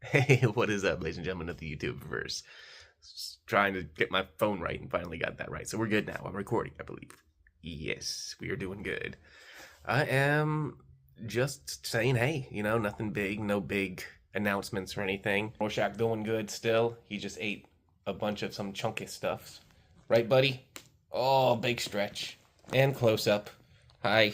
Hey, what is up, ladies and gentlemen of the YouTube verse? Trying to get my phone right and finally got that right. So we're good now. I'm recording, I believe. Yes, we are doing good. I am just saying, hey, nothing big, no big announcements or anything. Rorschach doing good still. He just ate a bunch of some chunky stuffs. Right, buddy? Oh, big stretch. And close up. Hi.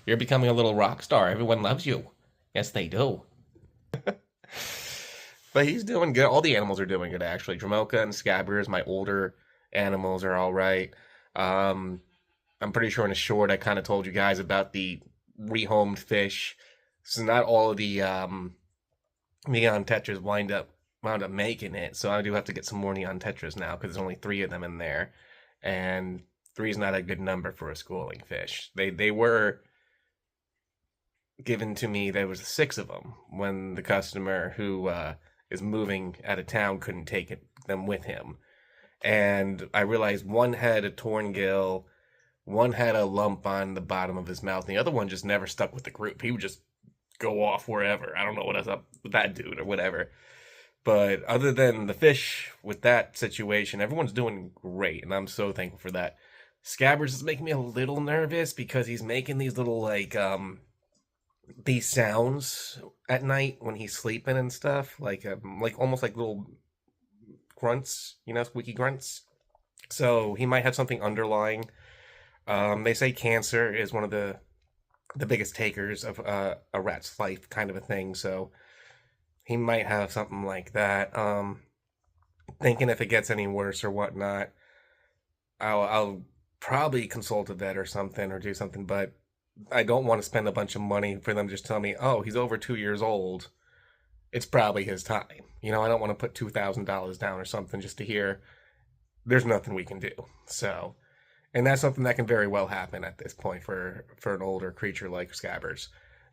You're becoming a little rock star. Everyone loves you. Yes, they do. But he's doing good. All the animals are doing good, actually. Dramoka and Scabbers, my older animals, are all right. Um, I'm pretty sure in a short I kind of told you guys about the rehomed fish. So not all of the neon tetras wound up making it. So I do have to get some more neon tetras now because there's only three of them in there, and three is not a good number for a schooling fish. They were given to me. There was six of them when the customer who is moving out of town couldn't take them with him. And I realized one had a torn gill, one had a lump on the bottom of his mouth, and the other one just never stuck with the group. He would just go off wherever. I don't know what was up with that dude or whatever. But other than the fish with that situation, everyone's doing great, and I'm so thankful for that. Scabbers is making me a little nervous because he's making these little these sounds at night when he's sleeping and stuff, like almost like little grunts, squeaky grunts. So he might have something underlying. They say cancer is one of the biggest takers of a rat's life, kind of a thing. So he might have something like that. Thinking if it gets any worse or whatnot, I'll probably consult a vet or something or do something. But I don't want to spend a bunch of money for them to just tell me, oh, he's over 2 years old. It's probably his time. I don't want to put $2,000 down or something just to hear there's nothing we can do. So, and that's something that can very well happen at this point for an older creature like Scabbers.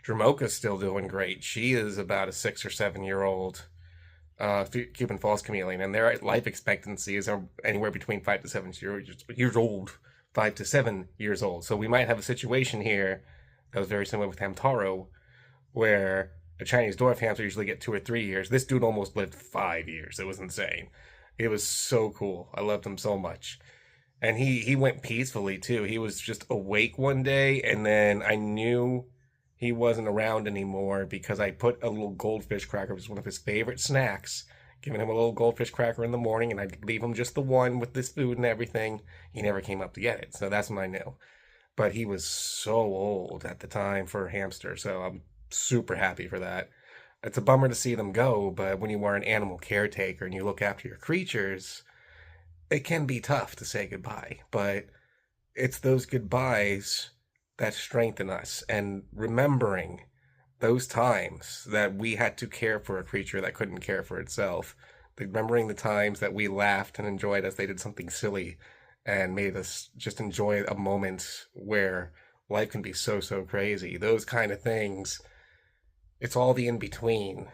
Dramoka's still doing great. She is about a 6 or 7 year old Cuban false chameleon, and their life expectancy is anywhere between 5 to 7 years old. 5 to 7 years old. So we might have a situation here that was very similar with Hamtaro, where a Chinese dwarf hamster usually get 2 or 3 years. This dude almost lived 5 years. It was insane. It was so cool. I loved him so much. And he went peacefully too. He was just awake one day, and then I knew he wasn't around anymore because I put a little goldfish cracker, which was one of his favorite snacks, giving him a little goldfish cracker in the morning, and I'd leave him just the one with this food and everything. He never came up to get it, so that's when I knew. But he was so old at the time for a hamster, so I'm super happy for that. It's a bummer to see them go, but when you are an animal caretaker and you look after your creatures, it can be tough to say goodbye. But it's those goodbyes that strengthen us, and remembering those times that we had to care for a creature that couldn't care for itself, remembering the times that we laughed and enjoyed as they did something silly and made us just enjoy a moment where life can be so, so crazy. Those kind of things, it's all the in between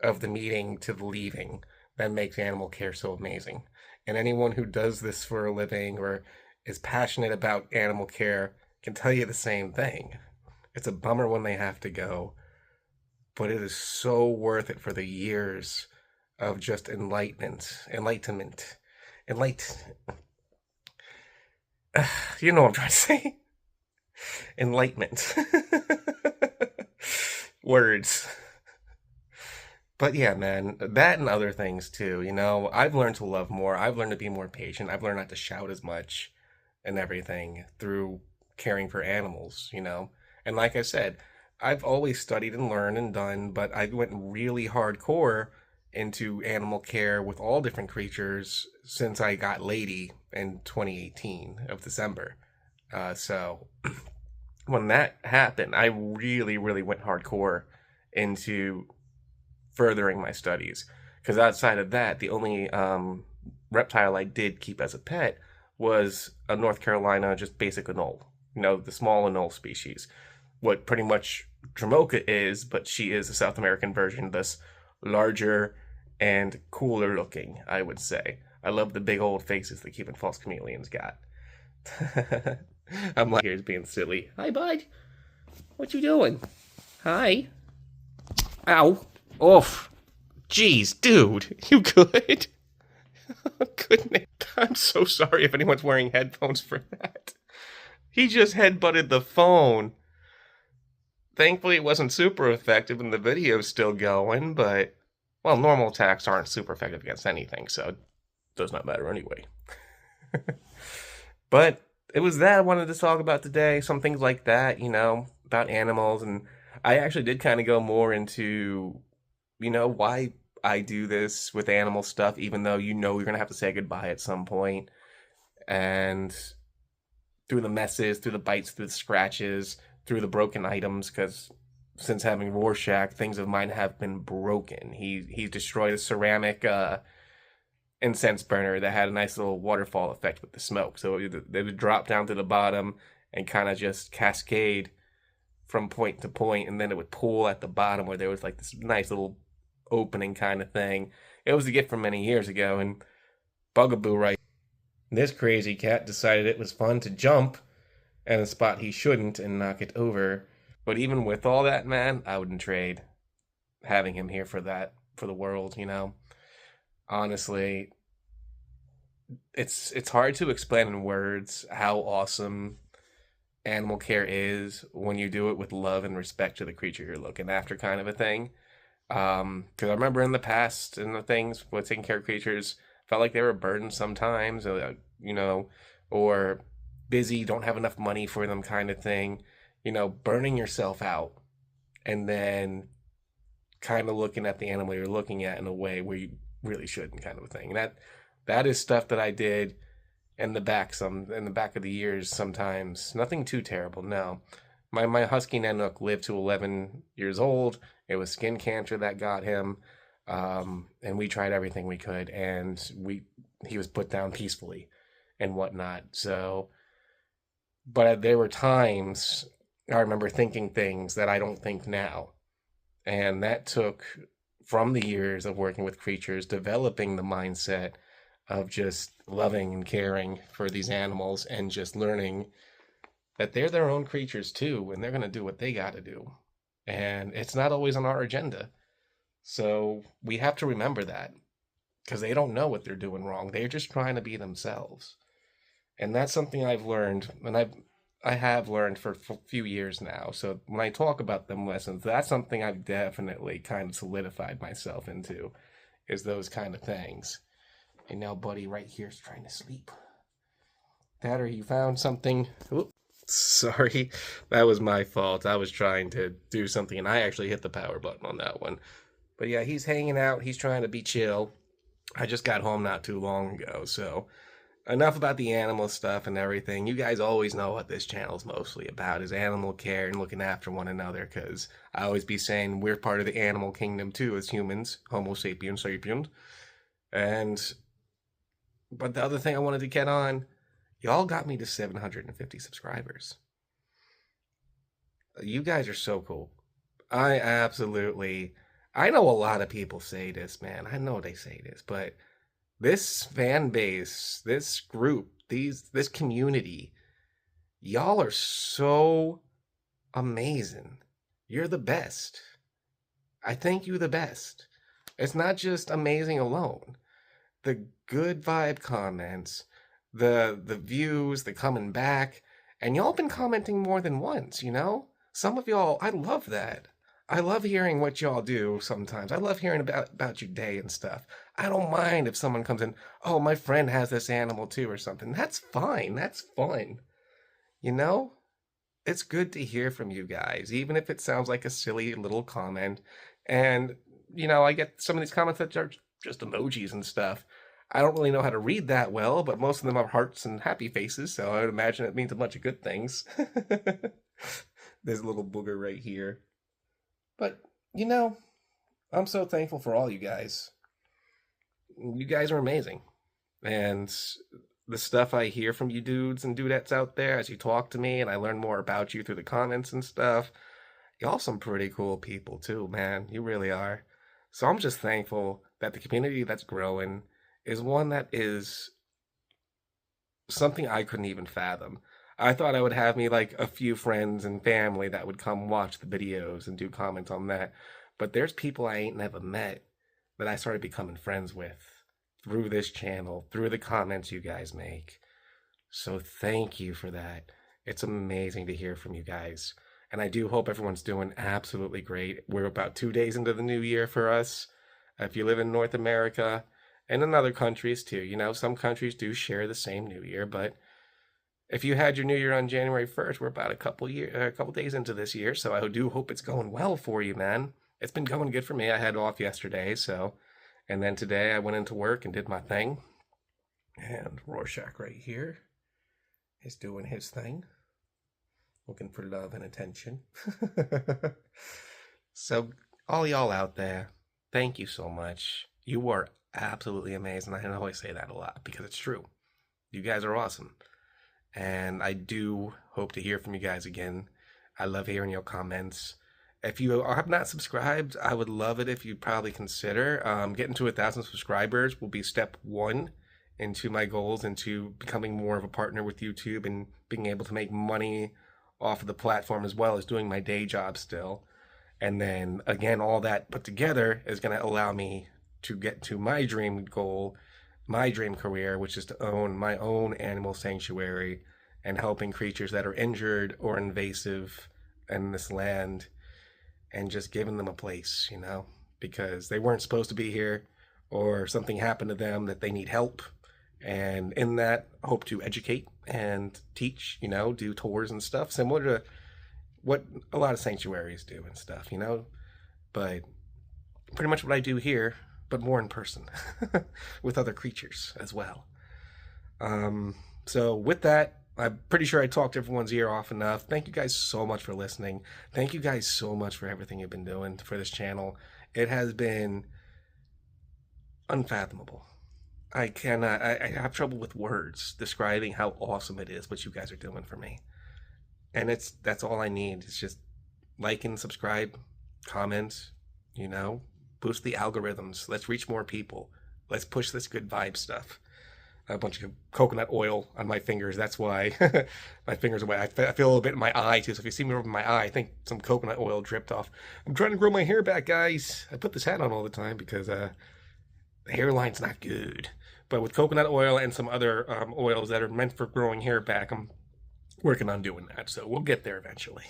of the meeting to the leaving that makes animal care so amazing. And anyone who does this for a living or is passionate about animal care can tell you the same thing. It's a bummer when they have to go, but it is so worth it for the years of just enlight. You know what I'm trying to say? Enlightenment. Words. But yeah, man, that and other things too. I've learned to love more. I've learned to be more patient. I've learned not to shout as much and everything through caring for animals. And like I said, I've always studied and learned and done, but I went really hardcore into animal care with all different creatures since I got Lady in 2018 of December. So when that happened, I really, really went hardcore into furthering my studies. Because outside of that, the only reptile I did keep as a pet was a North Carolina, just basic anole. The small anole species. What pretty much Dramoka is, but she is a South American version, thus larger and cooler looking, I would say. I love the big old faces that Cuban false chameleons got. I'm like, here's being silly. Hi, bud. What you doing? Hi. Ow. Oof. Jeez, dude. You good? Goodness. I'm so sorry if anyone's wearing headphones for that. He just headbutted the phone. Thankfully, it wasn't super effective and the video's still going, but, well, normal attacks aren't super effective against anything, so it does not matter anyway. But it was that I wanted to talk about today, some things like that, about animals. And I actually did kind of go more into, why I do this with animal stuff, even though you're going to have to say goodbye at some point. And through the messes, through the bites, through the scratches, through the broken items, because since having Rorschach, things of mine have been broken. He destroyed a ceramic incense burner that had a nice little waterfall effect with the smoke. So they would drop down to the bottom and kind of just cascade from point to point, and then it would pool at the bottom where there was like this nice little opening kind of thing. It was a gift from many years ago, and Bugaboo, right? This crazy cat decided it was fun to jump at a spot he shouldn't and knock it over. But even with all that, man, I wouldn't trade having him here for that, for the world, Honestly, it's hard to explain in words how awesome animal care is when you do it with love and respect to the creature you're looking after, kind of a thing. Because I remember in the past, in the things with taking care of creatures, felt like they were a burden sometimes, or busy, don't have enough money for them, kind of thing. Burning yourself out and then kind of looking at the animal you're looking at in a way where you really shouldn't, kind of a thing. And that is stuff that I did in the back of the years sometimes. Nothing too terrible, no. My husky Nanook lived to 11 years old. It was skin cancer that got him. And we tried everything we could, and he was put down peacefully and whatnot. So, but there were times I remember thinking things that I don't think now. And that took from the years of working with creatures, developing the mindset of just loving and caring for these animals and just learning that they're their own creatures too, and they're going to do what they got to do. And it's not always on our agenda. So we have to remember that, because they don't know what they're doing wrong. They're just trying to be themselves. And that's something I've learned, and I have learned for a few years now. So when I talk about them lessons, that's something I've definitely kind of solidified myself into, is those kind of things. And now Buddy right here is trying to sleep. That, or you found something. Oops, sorry, that was my fault. I was trying to do something and I actually hit the power button on that one. But yeah, he's hanging out. He's trying to be chill. I just got home not too long ago, so enough about the animal stuff and everything. You guys always know what this channel's mostly about, is animal care and looking after one another, because I always be saying we're part of the animal kingdom too as humans, Homo sapiens sapiens. But the other thing I wanted to get on, y'all got me to 750 subscribers. You guys are so cool. I know a lot of people say this, man. I know they say this, but this fan base, this group, this community, y'all are so amazing. You're the best. I think you're the best. It's not just amazing alone. The good vibe comments, the views, the coming back, and y'all been commenting more than once, Some of y'all, I love that. I love hearing what y'all do sometimes. I love hearing about your day and stuff. I don't mind if someone comes in, oh, my friend has this animal too or something. That's fine. That's fun. It's good to hear from you guys, even if it sounds like a silly little comment. And, I get some of these comments that are just emojis and stuff. I don't really know how to read that well, but most of them are hearts and happy faces, so I would imagine it means a bunch of good things. There's a little booger right here. But, I'm so thankful for all you guys. You guys are amazing. And the stuff I hear from you dudes and dudettes out there as you talk to me and I learn more about you through the comments and stuff, y'all some pretty cool people too, man. You really are. So I'm just thankful that the community that's growing is one that is something I couldn't even fathom. I thought I would have me like a few friends and family that would come watch the videos and do comments on that. but there's people I ain't never met that I started becoming friends with through this channel, through the comments you guys make. So thank you for that. It's amazing to hear from you guys. And I do hope everyone's doing absolutely great. We're about 2 days into the new year for us. If you live in North America and in other countries too, some countries do share the same New Year, but if you had your New Year on January 1st, we're about a couple days into this year, so I do hope it's going well for you, man. It's been going good for me. I had off yesterday, and then today I went into work and did my thing. And Rorschach right here is doing his thing, looking for love and attention. So, all y'all out there, thank you so much. You are absolutely amazing. I always say that a lot because it's true. You guys are awesome. And I do hope to hear from you guys again. I love hearing your comments. If you have not subscribed, I would love it if you probably consider. Getting to 1,000 subscribers will be step one into my goals, into becoming more of a partner with YouTube and being able to make money off of the platform as well as doing my day job still. And then again, all that put together is going to allow me to get to my dream goal, my dream career, which is to own my own animal sanctuary and helping creatures that are injured or invasive in this land and just giving them a place, because they weren't supposed to be here or something happened to them that they need help. And in that, hope to educate and teach, do tours and stuff, similar to what a lot of sanctuaries do and stuff, but pretty much what I do here, but more in person with other creatures as well. So with that, I'm pretty sure I talked everyone's ear off enough. Thank you guys so much for listening. Thank you guys so much for everything you've been doing for this channel. It has been unfathomable. I have trouble with words describing how awesome it is what you guys are doing for me. And that's all I need. It's just like and subscribe, comment, boost the algorithms. Let's reach more people. Let's push this good vibe stuff. A bunch of coconut oil on my fingers. That's why my fingers are wet. I feel a little bit in my eye too. So if you see me over my eye, I think some coconut oil dripped off. I'm trying to grow my hair back, guys. I put this hat on all the time because the hairline's not good. But with coconut oil and some other oils that are meant for growing hair back, I'm working on doing that. So we'll get there eventually.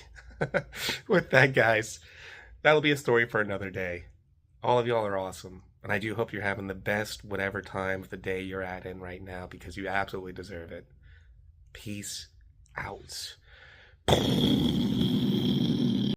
With that, guys, that'll be a story for another day. All of y'all are awesome. And I do hope you're having the best whatever time of the day you're at in right now, because you absolutely deserve it. Peace out.